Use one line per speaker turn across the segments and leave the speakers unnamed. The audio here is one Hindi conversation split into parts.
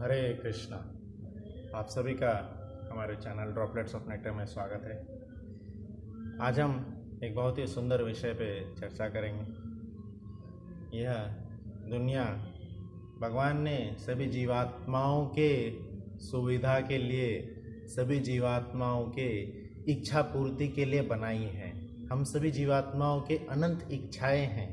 हरे कृष्णा। आप सभी का हमारे चैनल ड्रॉपलेट्स ऑफ नेक्टर में स्वागत है। आज हम एक बहुत ही सुंदर विषय पे चर्चा करेंगे। यह दुनिया भगवान ने सभी जीवात्माओं के सुविधा के लिए, सभी जीवात्माओं के इच्छा पूर्ति के लिए बनाई है। हम सभी जीवात्माओं के अनंत इच्छाएं हैं।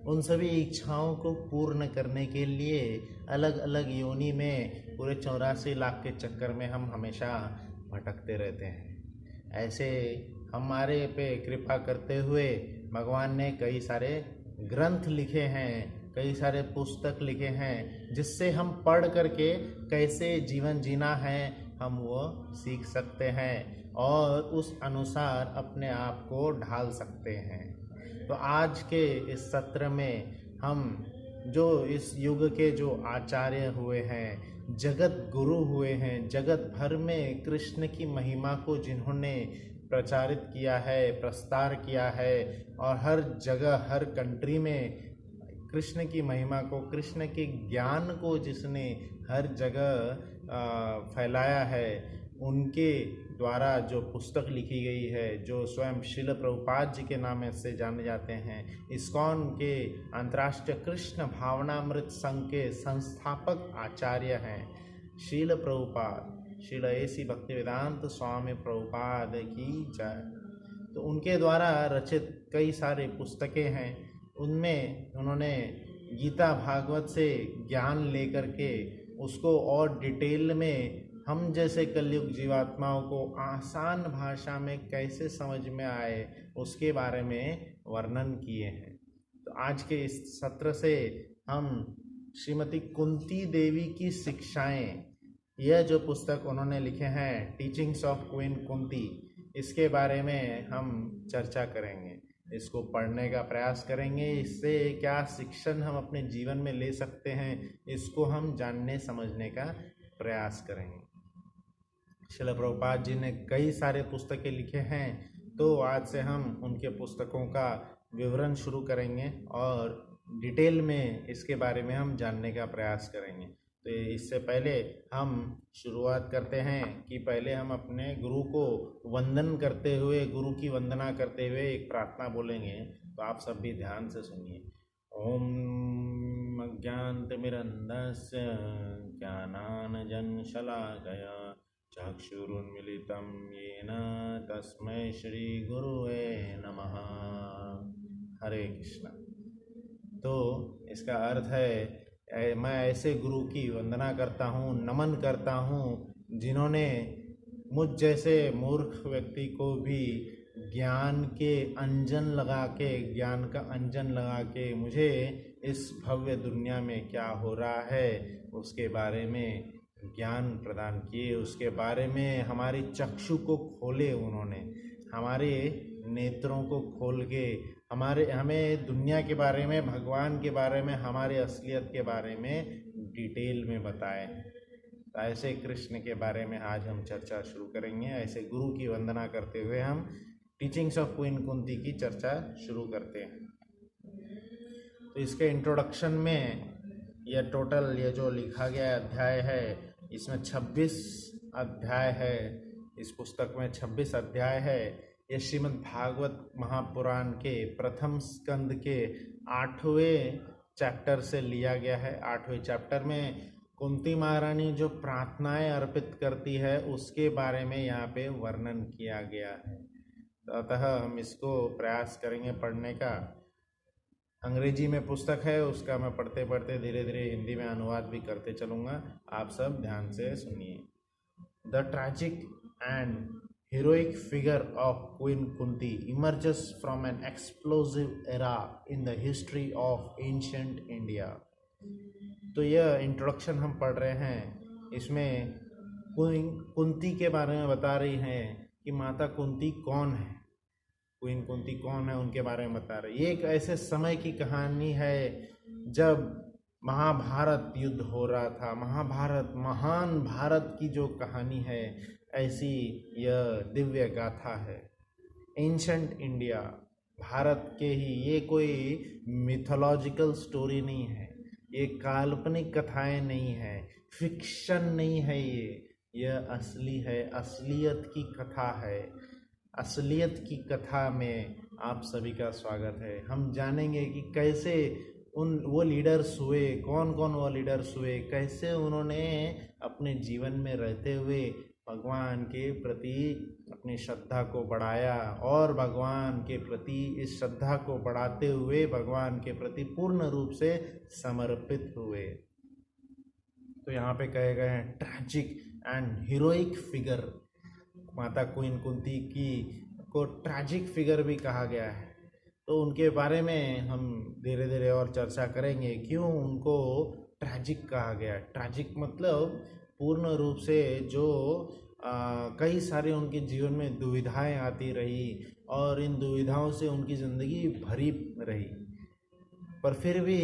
उन सभी इच्छाओं को पूर्ण करने के लिए अलग अलग योनि में पूरे 84 लाख के चक्कर में हम हमेशा भटकते रहते हैं। ऐसे हमारे पे कृपा करते हुए भगवान ने कई सारे ग्रंथ लिखे हैं, कई सारे पुस्तक लिखे हैं, जिससे हम पढ़ करके कैसे जीवन जीना है हम वो सीख सकते हैं और उस अनुसार अपने आप को ढाल सकते हैं। तो आज के इस सत्र में हम जो इस युग के जो आचार्य हुए हैं, जगत गुरु हुए हैं, जगत भर में कृष्ण की महिमा को जिन्होंने प्रचारित किया है, प्रस्तार किया है और हर जगह हर कंट्री में कृष्ण की महिमा को, कृष्ण के ज्ञान को जिसने हर जगह फैलाया है, उनके द्वारा जो पुस्तक लिखी गई है, जो स्वयं शिल प्रभुपाद जी के नाम से जाने जाते हैं, इस्कॉन के अंतर्राष्ट्रीय कृष्ण भावनामृत संघ के संस्थापक आचार्य हैं शील प्रभुपाद, शील एसी भक्तिवेदांत स्वामी प्रभुपाद की जय। तो उनके द्वारा रचित कई सारे पुस्तकें हैं। उनमें उन्होंने गीता भागवत से ज्ञान लेकर के उसको और डिटेल में हम जैसे कलयुग जीवात्माओं को आसान भाषा में कैसे समझ में आए उसके बारे में वर्णन किए हैं। तो आज के इस सत्र से हम श्रीमती कुंती देवी की शिक्षाएं, यह जो पुस्तक उन्होंने लिखे हैं टीचिंग्स ऑफ क्वीन कुंती, इसके बारे में हम चर्चा करेंगे। इसको पढ़ने का प्रयास करेंगे। इससे क्या शिक्षण हम अपने जीवन में ले सकते हैं, इसको हम जानने समझने का प्रयास करेंगे। श्रील प्रभुपाद जी ने कई सारे पुस्तकें लिखे हैं, तो आज से हम उनके पुस्तकों का विवरण शुरू करेंगे और डिटेल में इसके बारे में हम जानने का प्रयास करेंगे। तो इससे पहले हम शुरुआत करते हैं कि पहले हम अपने गुरु को वंदन करते हुए, गुरु की वंदना करते हुए एक प्रार्थना बोलेंगे। तो आप सब भी ध्यान से सुनिए। ओम अज्ञानतिमिरन्धस्य ज्ञानाञ्जनशलाकया चक्षुरुन्मीलितं येन तस्मै श्रीगुरुवे नमः। हरे कृष्णा। तो इसका अर्थ है मैं ऐसे गुरु की वंदना करता हूँ, नमन करता हूँ, जिन्होंने मुझ जैसे मूर्ख व्यक्ति को भी ज्ञान के अंजन लगा के, ज्ञान का अंजन लगा के मुझे इस भव्य दुनिया में क्या हो रहा है उसके बारे में ज्ञान प्रदान किए, उसके बारे में हमारी चक्षु को खोले, उन्होंने हमारे नेत्रों को खोल के हमें दुनिया के बारे में, भगवान के बारे में, हमारे असलियत के बारे में डिटेल में बताए। तो ऐसे कृष्ण के बारे में आज हम चर्चा शुरू करेंगे। ऐसे गुरु की वंदना करते हुए हम टीचिंग्स ऑफ क्वीन कुंती की चर्चा शुरू करते हैं। तो इसके इंट्रोडक्शन में ये जो लिखा गया अध्याय है, इसमें 26 अध्याय है। इस पुस्तक में 26 अध्याय है। यह श्रीमद् भागवत महापुराण के प्रथम स्कंद के 8वें चैप्टर से लिया गया है। 8वें चैप्टर में कुंती महारानी जो प्रार्थनाएं अर्पित करती है उसके बारे में यहाँ पे वर्णन किया गया है। तो अतः हम इसको प्रयास करेंगे पढ़ने का। अंग्रेजी में पुस्तक है, उसका मैं पढ़ते पढ़ते धीरे धीरे हिंदी में अनुवाद भी करते चलूँगा। आप सब ध्यान से सुनिए। The tragic and heroic figure of Queen Kunti emerges from an explosive era in the history of ancient India। तो यह इंट्रोडक्शन हम पढ़ रहे हैं। इसमें कुंती के बारे में बता रही हैं कि माता कुंती कौन है, क्वीन कुंती कौन है, उनके बारे में बता रही। ये एक ऐसे समय की कहानी है जब महाभारत युद्ध हो रहा था। महाभारत, महान भारत की जो कहानी है, ऐसी यह दिव्य गाथा है। एंशंट इंडिया, भारत के ही, ये कोई मिथोलॉजिकल स्टोरी नहीं है, ये काल्पनिक कथाएं नहीं है, फिक्शन नहीं है, यह असली है, असलियत की कथा है। असलियत की कथा में आप सभी का स्वागत है। हम जानेंगे कि कैसे वो लीडर्स हुए, कौन कौन वो लीडर्स हुए, कैसे उन्होंने अपने जीवन में रहते हुए भगवान के प्रति अपनी श्रद्धा को बढ़ाया और भगवान के प्रति इस श्रद्धा को बढ़ाते हुए भगवान के प्रति पूर्ण रूप से समर्पित हुए। तो यहाँ पे कहे गए हैं ट्रैजिक एंड हीरोइक फिगर। माता क्वीन कुंती की को ट्रैजिक फिगर भी कहा गया है। तो उनके बारे में हम धीरे धीरे और चर्चा करेंगे, क्यों उनको ट्रैजिक कहा गया। ट्रैजिक मतलब पूर्ण रूप से जो कई सारे उनके जीवन में दुविधाएं आती रही और इन दुविधाओं से उनकी ज़िंदगी भरी रही, पर फिर भी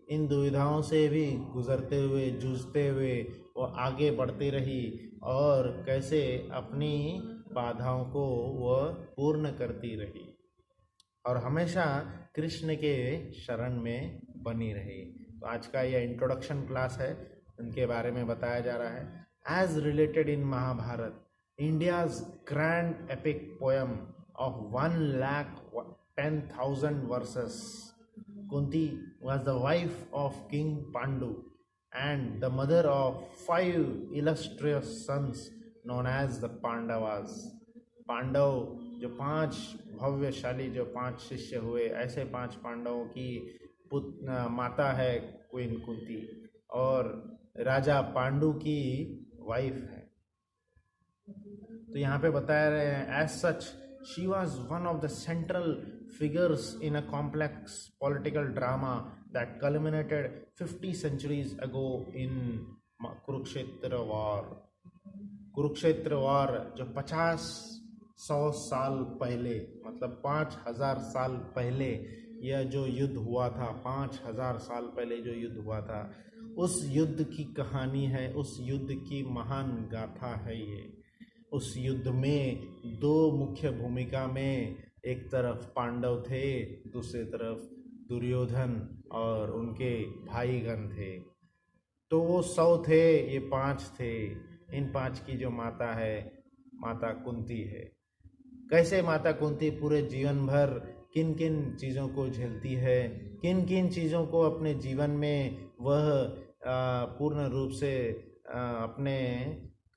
इन दुविधाओं से भी गुजरते हुए, जूझते हुए वो आगे बढ़ती रही और कैसे अपनी बाधाओं को वह पूर्ण करती रही और हमेशा कृष्ण के शरण में बनी रही। तो आज का यह इंट्रोडक्शन क्लास है, उनके बारे में बताया जा रहा है। As related in Mahabharata, India's grand epic poem of 1,10,000 verses, Kunti was the wife of King Pandu and the mother of 5 illustrious sons known as the Pandavas. Pandava जो 5 भव्यशाली जो 5 शिष्य हुए, ऐसे 5 पांडवों की माता है क्वीन कुंती और राजा पांडु की वाइफ है। तो यहाँ पे बताया रहे हैं, as such she was one of the central figures in a complex political drama that culminated 50 centuries ago in Kurukshetra war. Kurukshetra war जो 50-100 साल पहले, मतलब 5000 साल पहले यह जो युद्ध हुआ था, 5000 साल पहले जो युद्ध हुआ था, उस युद्ध की कहानी है, उस युद्ध की महान गाथा है ये। उस युद्ध में 2 मुख्य भूमिका में, एक तरफ पांडव थे, दूसरी तरफ दुर्योधन और उनके भाईगण थे। तो वो 100 थे, ये 5 थे। इन 5 की जो माता है, माता कुंती है। कैसे माता कुंती पूरे जीवन भर किन किन चीज़ों को झेलती है, किन किन चीज़ों को अपने जीवन में वह पूर्ण रूप से अपने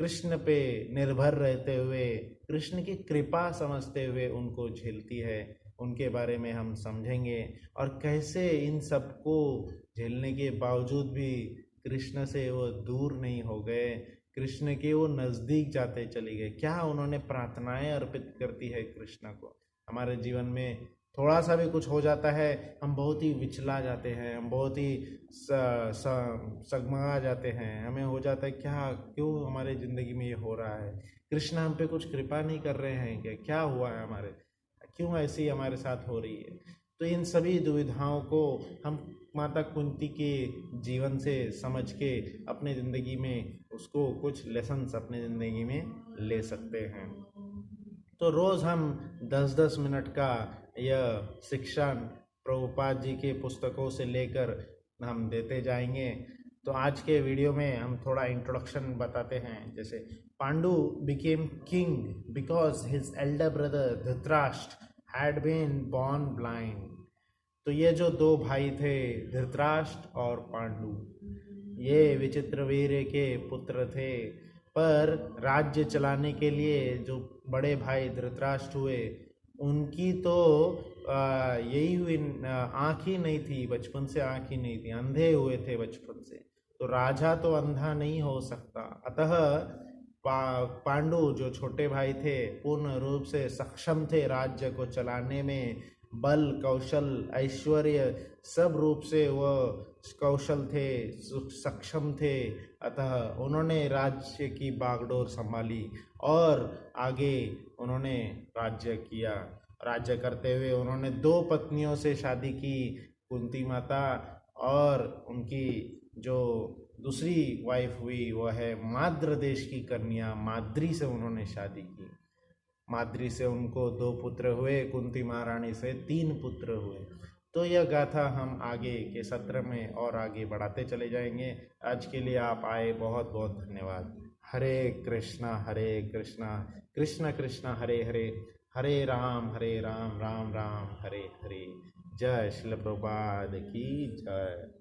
कृष्ण पे निर्भर रहते हुए, कृष्ण की कृपा समझते हुए उनको झेलती है, उनके बारे में हम समझेंगे। और कैसे इन सब को झेलने के बावजूद भी कृष्ण से वो दूर नहीं हो गए, कृष्ण के वो नज़दीक जाते चले गए। क्या उन्होंने प्रार्थनाएं अर्पित करती है कृष्ण को। हमारे जीवन में थोड़ा सा भी कुछ हो जाता है, हम बहुत ही विचला जाते हैं, हम बहुत ही सगमगा जाते हैं, हमें हो जाता है क्यों हमारे ज़िंदगी में ये हो रहा है, कृष्ण हम पे कुछ कृपा नहीं कर रहे हैं क्या हुआ है हमारे, क्यों ऐसी हमारे साथ हो रही है। तो इन सभी दुविधाओं को हम माता कुंती के जीवन से समझ के अपने ज़िंदगी में उसको कुछ लेसन्स अपने ज़िंदगी में ले सकते हैं। तो रोज़ हम 10-10 मिनट का यह शिक्षण प्रभुपाद जी के पुस्तकों से लेकर हम देते जाएंगे। तो आज के वीडियो में हम थोड़ा इंट्रोडक्शन बताते हैं। जैसे Pandu became king because his elder brother Dhritarashtra had been born blind. तो ये जो 2 भाई थे, धृतराष्ट्र और पांडु, ये विचित्रवीर्य के पुत्र थे, पर राज्य चलाने के लिए जो बड़े भाई धृतराष्ट्र हुए, उनकी तो यही हुई, आँख ही नहीं थी, बचपन से आँख ही नहीं थी, अंधे हुए थे बचपन से। तो राजा तो अंधा नहीं हो सकता। अतः पांडु जो छोटे भाई थे पूर्ण रूप से सक्षम थे राज्य को चलाने में, बल, कौशल, ऐश्वर्य सब रूप से वह कौशल थे, सक्षम थे। अतः उन्होंने राज्य की बागडोर संभाली और आगे उन्होंने राज्य किया। राज्य करते हुए उन्होंने 2 पत्नियों से शादी की, कुंती माता और उनकी जो दूसरी वाइफ हुई वह है माद्र देश की कन्या, माद्री से उन्होंने शादी की। माद्री से उनको 2 पुत्र हुए, कुंती महारानी से 3 पुत्र हुए। तो यह गाथा हम आगे के सत्र में और आगे बढ़ाते चले जाएंगे। आज के लिए आप आए, बहुत बहुत धन्यवाद। हरे कृष्णा कृष्ण कृष्ण हरे हरे, हरे राम राम राम हरे हरे। जय श्रील प्रभुपाद की जय।